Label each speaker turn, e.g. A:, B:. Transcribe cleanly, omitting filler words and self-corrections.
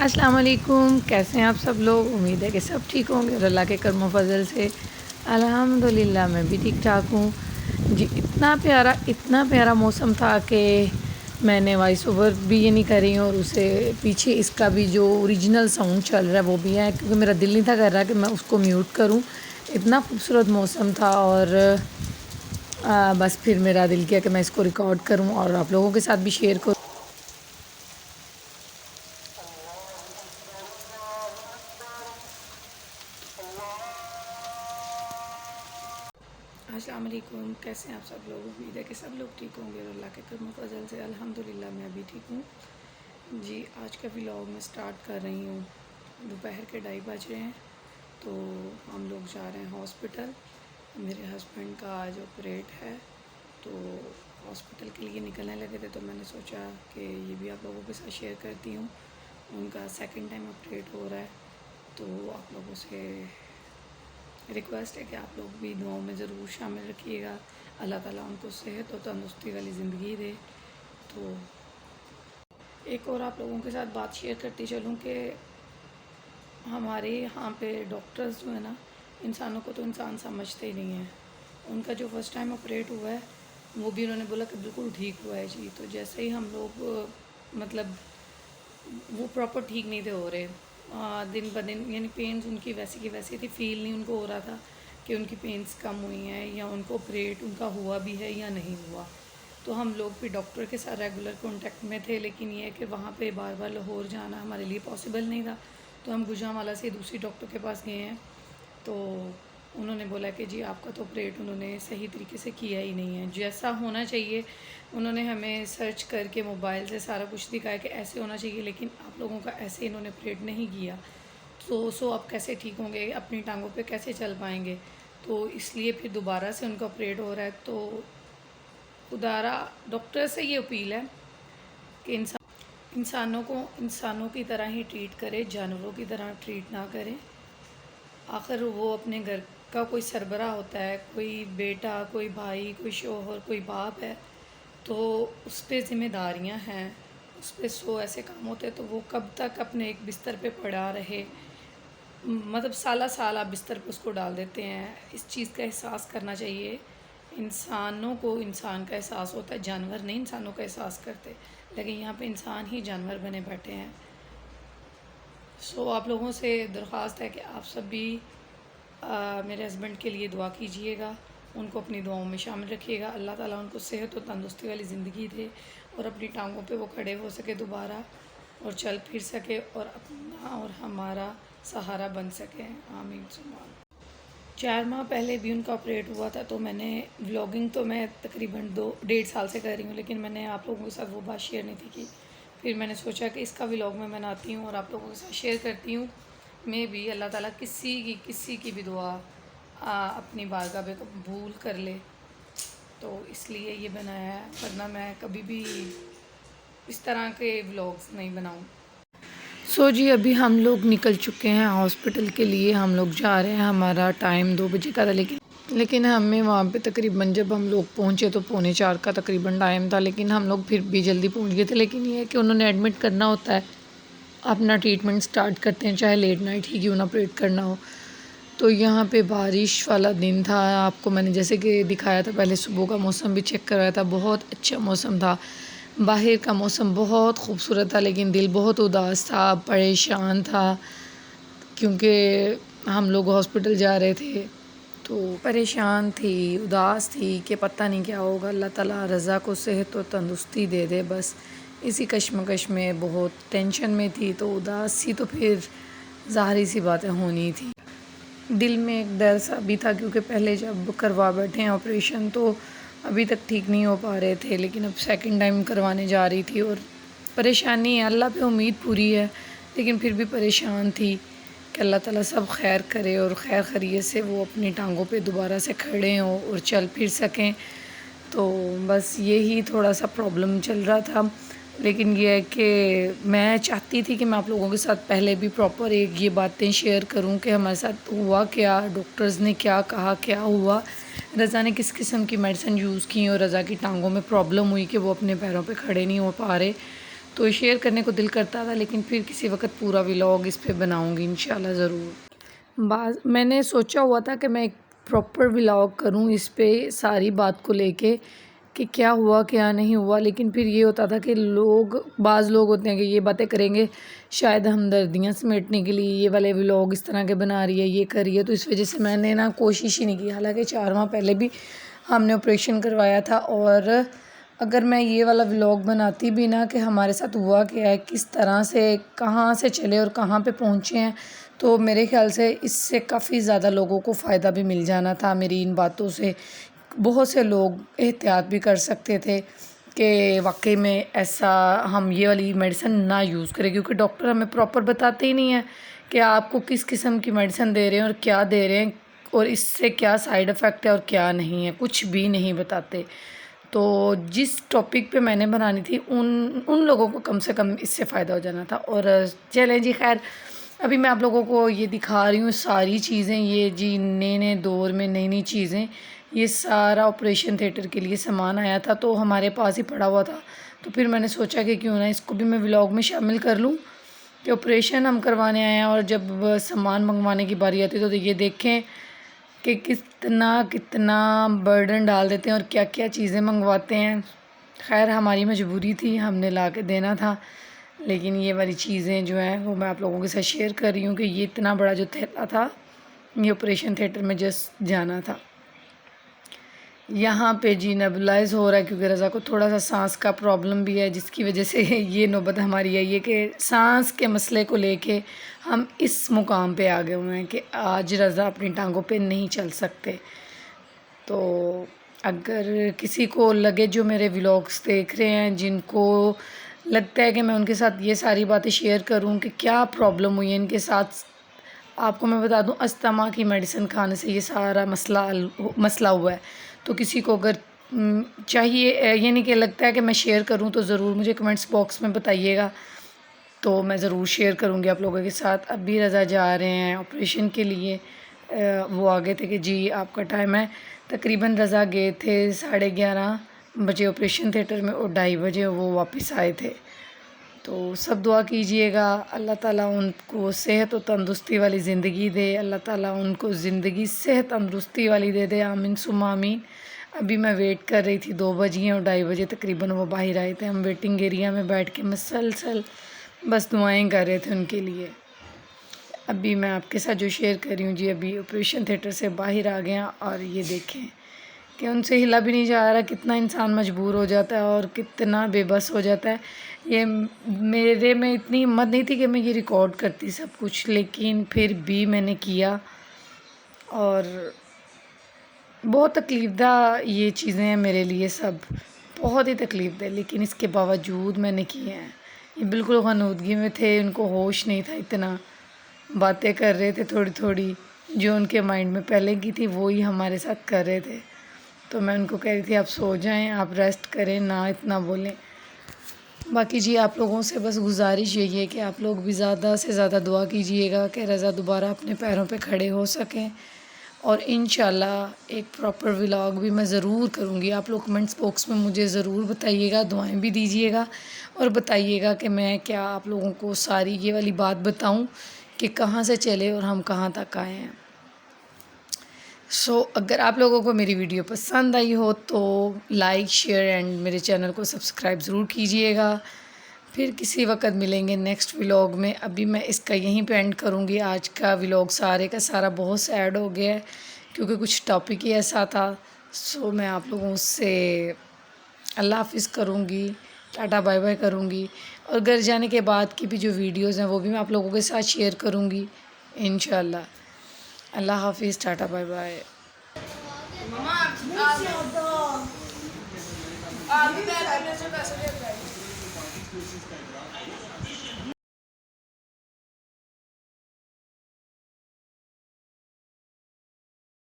A: अस्सलाम वालेकुम, कैसे हैं आप सब लोग। उम्मीद है कि सब ठीक होंगे और अल्लाह के करम फजल से अल्हम्दुलिल्लाह मैं भी ठीक ठाक हूँ जी। इतना प्यारा मौसम था कि मैंने वॉइस ओवर भी ये नहीं करी और उसे पीछे इसका भी जो ओरिजिनल साउंड चल रहा है वो भी है, क्योंकि मेरा दिल नहीं था कर रहा कि मैं उसको म्यूट करूँ। इतना खूबसूरत मौसम था और बस फिर मेरा दिल किया कि मैं इसको रिकॉर्ड करूँ और आप लोगों के साथ भी शेयर करूँ। अस्सलाम वालेकुम, कैसे हैं आप सब लोग। उम्मीद है कि सब लोग ठीक होंगे और अल्लाह के करम फजल से अल्हम्दुलिल्लाह मैं भी ठीक हूँ जी। आज का व्लॉग मैं स्टार्ट कर रही हूँ। दोपहर के 2:30 बज रहे हैं तो हम लोग जा रहे हैं हॉस्पिटल। मेरे हस्बैंड का आज ऑपरेट है तो हॉस्पिटल के लिए निकलने लगे थे, तो मैंने सोचा कि ये भी आप लोगों के साथ शेयर करती हूँ। उनका सेकंड टाइम ऑपरेट हो रहा है तो आप लोगों से रिक्वेस्ट है कि आप लोग भी दुआओं में ज़रूर शामिल रखिएगा। अल्लाह ताला उनको सेहत और तंदुरुस्ती वाली ज़िंदगी दे। तो एक और आप लोगों के साथ बात शेयर करती चलूँ कि हमारे यहाँ पे डॉक्टर्स जो है ना, इंसानों को तो इंसान समझते ही नहीं हैं। उनका जो फर्स्ट टाइम ऑपरेट हुआ है वो भी उन्होंने बोला कि बिल्कुल ठीक हुआ है जी। तो जैसे ही हम लोग मतलब वो प्रॉपर ठीक नहीं थे हो रहे, दिन ब दिन यानी पेन्स उनकी वैसी की वैसी थी। फ़ील नहीं उनको हो रहा था कि उनकी पेन्स कम हुई हैं या उनको ऑपरेट उनका हुआ भी है या नहीं हुआ। तो हम लोग भी डॉक्टर के साथ रेगुलर कांटेक्ट में थे, लेकिन ये है कि वहाँ पे बार बार लाहौर जाना हमारे लिए पॉसिबल नहीं था। तो हम गुजरांवाला से दूसरी डॉक्टर के पास गए हैं तो उन्होंने बोला कि जी आपका तो ऑपरेट उन्होंने सही तरीके से किया ही नहीं है जैसा होना चाहिए। उन्होंने हमें सर्च करके मोबाइल से सारा कुछ दिखाया कि ऐसे होना चाहिए, लेकिन आप लोगों का ऐसे इन्होंने ऑपरेट नहीं किया। तो आप कैसे ठीक होंगे, अपनी टांगों पे कैसे चल पाएंगे। तो इसलिए फिर दोबारा से उनका ऑपरेट हो रहा है। तो खुदारा डॉक्टर से ये अपील है कि इंसानों की तरह ही ट्रीट करें, जानवरों की तरह ट्रीट ना करें। आखिर वो अपने घर का कोई सरबरा होता है, कोई बेटा, कोई भाई, कोई शौहर, कोई बाप है, तो उस पे ज़िम्मेदारियाँ हैं, उस पे 100 ऐसे काम होते हैं। तो वो कब तक अपने एक बिस्तर पे पड़ा रहे, मतलब साला साल आप बिस्तर पे उसको डाल देते हैं। इस चीज़ का एहसास करना चाहिए। इंसानों को इंसान का एहसास होता है, जानवर नहीं इंसानों का एहसास करते, लेकिन यहाँ पे इंसान ही जानवर बने बैठे हैं। आप लोगों से दरख्वास्त है कि आप सब भी मेरे हस्बैंड के लिए दुआ कीजिएगा, उनको अपनी दुआओं में शामिल रखिएगा। अल्लाह ताला उनको सेहत और तंदुरुस्ती वाली ज़िंदगी दे और अपनी टांगों पे वो खड़े हो सके दोबारा और चल फिर सके और अपना और हमारा सहारा बन सके। आमीन सुम्मा आमीन। 4 माह पहले भी उनका ऑपरेट हुआ था, तो मैंने व्लॉगिंग तो मैं तकरीबन 2 डेढ़ साल से कर रही हूँ, लेकिन मैंने आप लोगों के साथ वो बात शेयर नहीं थी की। फिर मैंने सोचा कि इसका व्लॉग मैं बनाती हूँ और आप लोगों के साथ शेयर करती हूँ। मैं भी अल्लाह ताला किसी की भी दुआ अपनी बारगाह पे कबूल कर ले, तो इसलिए ये बनाया है, वरना मैं कभी भी इस तरह के व्लॉग्स नहीं बनाऊँ। जी अभी हम लोग निकल चुके हैं हॉस्पिटल के लिए। हम लोग जा रहे हैं, हमारा टाइम 2 बजे का था, लेकिन हमें वहाँ पे तकरीबन जब हम लोग पहुँचे तो 3:45 का तकरीबन टाइम था, लेकिन हम लोग फिर भी जल्दी पहुँच गए थे। लेकिन ये है कि उन्होंने एडमिट करना होता है, अपना ट्रीटमेंट स्टार्ट करते हैं चाहे लेट नाइट ही क्यों ना ऑपरेट करना हो। तो यहाँ पे बारिश वाला दिन था, आपको मैंने जैसे कि दिखाया था पहले, सुबह का मौसम भी चेक कराया था, बहुत अच्छा मौसम था। बाहर का मौसम बहुत खूबसूरत था, लेकिन दिल बहुत उदास था, परेशान था, क्योंकि हम लोग हॉस्पिटल जा रहे थे तो परेशान थी, उदास थी कि पता नहीं क्या होगा। अल्लाह ताला रज़ा को सेहत और तंदुरुस्ती दे दे, बस इसी कश्मकश में बहुत टेंशन में थी। तो उदास सी तो फिर ज़ाहिर सी बातें होनी थी। दिल में एक डर सा भी था, क्योंकि पहले जब करवा बैठे हैं ऑपरेशन तो अभी तक ठीक नहीं हो पा रहे थे, लेकिन अब सेकंड टाइम करवाने जा रही थी और परेशानी है। अल्लाह पे उम्मीद पूरी है, लेकिन फिर भी परेशान थी कि अल्लाह ताला सब खैर करे और खैर खैरियत से वो अपनी टांगों पे दोबारा से खड़े हों और चल फिर सकें। तो बस यही थोड़ा सा प्रॉब्लम चल रहा था, लेकिन ये है कि मैं चाहती थी कि मैं आप लोगों के साथ पहले भी प्रॉपर एक ये बातें शेयर करूं कि हमारे साथ हुआ क्या, डॉक्टर्स ने क्या कहा, क्या हुआ, रज़ा ने किस किस्म की मेडिसिन यूज़ की और रज़ा की टांगों में प्रॉब्लम हुई कि वो अपने पैरों पे खड़े नहीं हो पा रहे। तो शेयर करने को दिल करता था, लेकिन फिर किसी वक्त पूरा व्लॉग इस पे बनाऊँगी इंशाल्लाह ज़रूर। मैंने सोचा हुआ था कि मैं एक प्रॉपर व्लॉग करूँ इस पे सारी बात को लेके कि क्या हुआ क्या नहीं हुआ, लेकिन फिर ये होता था कि बाज़ लोग होते हैं कि ये बातें करेंगे शायद हमदर्दियाँ समेटने के लिए, ये वाले व्लॉग इस तरह के बना रही है, ये कर रही है, तो इस वजह से मैंने ना कोशिश ही नहीं की। हालांकि 4 माह पहले भी हमने ऑपरेशन करवाया था, और अगर मैं ये वाला व्लॉग बनाती भी ना कि हमारे साथ हुआ क्या है, किस तरह से कहाँ से चले और कहाँ पे पहुँचे हैं, तो मेरे ख़्याल से इससे काफ़ी ज़्यादा लोगों को फ़ायदा भी मिल जाना था मेरी इन बातों से। बहुत से लोग एहतियात भी कर सकते थे कि वाकई में ऐसा हम ये वाली मेडिसिन ना यूज़ करें, क्योंकि डॉक्टर हमें प्रॉपर बताते ही नहीं है कि आपको किस किस्म की मेडिसिन दे रहे हैं और क्या दे रहे हैं और इससे क्या साइड इफ़ेक्ट है और क्या नहीं है, कुछ भी नहीं बताते। तो जिस टॉपिक पे मैंने बनानी थी उन उन लोगों को कम से कम इससे फ़ायदा हो जाना था। और चलें जी, खैर अभी मैं आप लोगों को ये दिखा रही हूँ सारी चीज़ें, ये जी नए नए दौर में नई नई चीज़ें, ये सारा ऑपरेशन थिएटर के लिए सामान आया था तो हमारे पास ही पड़ा हुआ था। तो फिर मैंने सोचा कि क्यों ना इसको भी मैं व्लॉग में शामिल कर लूँ कि ऑपरेशन हम करवाने आए हैं, और जब सामान मंगवाने की बारी आती है तो ये देखें कि कितना कितना बर्डन डाल देते हैं और क्या क्या चीज़ें मंगवाते हैं। खैर हमारी मजबूरी थी, हमने ला के देना था, लेकिन ये वाली चीज़ें जो हैं वो मैं आप लोगों के साथ शेयर कर रही हूँ कि ये इतना बड़ा जो थैला था, ये ऑपरेशन थिएटर में जस्ट जाना था। यहाँ पे जी नेबुलाइज़ हो रहा है क्योंकि रज़ा को थोड़ा-सा साँस का प्रॉब्लम भी है, जिसकी वजह से ये नौबत हमारी आई है कि साँस के मसले को लेके हम इस मुकाम पे आ गए हुए हैं कि आज रज़ा अपनी टाँगों पे नहीं चल सकते। तो अगर किसी को लगे, जो मेरे व्लॉग्स देख रहे हैं, जिनको लगता है कि मैं उनके साथ ये सारी बातें शेयर करूँ कि क्या प्रॉब्लम हुई है इनके साथ, आपको मैं बता दूं अस्थमा की मेडिसिन खाने से ये सारा मसला हुआ है। तो किसी को अगर चाहिए, यानी कि लगता है कि मैं शेयर करूं, तो ज़रूर मुझे कमेंट्स बॉक्स में बताइएगा, तो मैं ज़रूर शेयर करूंगी आप लोगों के साथ। अभी रज़ा जा रहे हैं ऑपरेशन के लिए, वो आ गए थे कि जी आपका टाइम है। तकरीबन रज़ा गए थे 11:30 बजे ऑपरेशन थिएटर में और 2:30 बजे वो वापस आए थे। तो सब दुआ कीजिएगा अल्लाह ताला उनको सेहत और तंदुरुस्ती वाली ज़िंदगी दे, अल्लाह ताला उनको ज़िंदगी सेहत तंदुरुस्ती वाली दे दे, आमीन सुम्मा आमीन। अभी मैं वेट कर रही थी, 2 बज गए और 2:30 बजे तकरीबन वो बाहर आए थे। हम वेटिंग एरिया में बैठ के मुसलसल बस दुआएं कर रहे थे उनके लिए। अभी मैं आपके साथ जो शेयर कर रही हूँ जी, अभी ऑपरेशन थिएटर से बाहर आ गए और ये देखें कि उनसे हिला भी नहीं जा रहा, कितना इंसान मजबूर हो जाता है और कितना बेबस हो जाता है। ये मेरे में इतनी हिम्मत नहीं थी कि मैं ये रिकॉर्ड करती सब कुछ, लेकिन फिर भी मैंने किया और बहुत तकलीफ़दा ये चीज़ें हैं मेरे लिए, सब बहुत ही तकलीफ़देह, लेकिन इसके बावजूद मैंने किए हैं। ये बिल्कुल ग़नूदगी में थे, उनको होश नहीं था इतना, बातें कर रहे थे थोड़ी थोड़ी, जो उनके माइंड में पहले की थी वो ही हमारे साथ कर रहे थे। तो मैं उनको कह रही थी आप सो जाएं, आप रेस्ट करें, ना इतना बोलें। बाकी जी आप लोगों से बस गुजारिश यही है कि आप लोग भी ज़्यादा से ज़्यादा दुआ कीजिएगा कि रज़ा दोबारा अपने पैरों पे खड़े हो सकें, और इंशाल्लाह एक प्रॉपर व्लॉग भी मैं ज़रूर करूँगी। आप लोग कमेंट्स बॉक्स में मुझे ज़रूर बताइएगा, दुआएं भी दीजिएगा और बताइएगा कि मैं क्या आप लोगों को सारी ये वाली बात बताऊँ कि कहाँ से चले और हम कहाँ तक आए हैं। अगर आप लोगों को मेरी वीडियो पसंद आई हो तो लाइक शेयर एंड मेरे चैनल को सब्सक्राइब ज़रूर कीजिएगा। फिर किसी वक्त मिलेंगे नेक्स्ट व्लॉग में। अभी मैं इसका यहीं पे एंड करूँगी। आज का व्लॉग सारे का सारा बहुत सैड हो गया है क्योंकि कुछ टॉपिक ही ऐसा था। मैं आप लोगों से अल्लाह हाफ़िज़ करूँगी, टाटा बाय बाय करूँगी, और घर जाने के बाद की भी जो वीडियोज़ हैं वो भी मैं आप लोगों के साथ शेयर करूँगी इंशाल्लाह। अल्लाह हाफ़िज़, टाटा बाय बाय।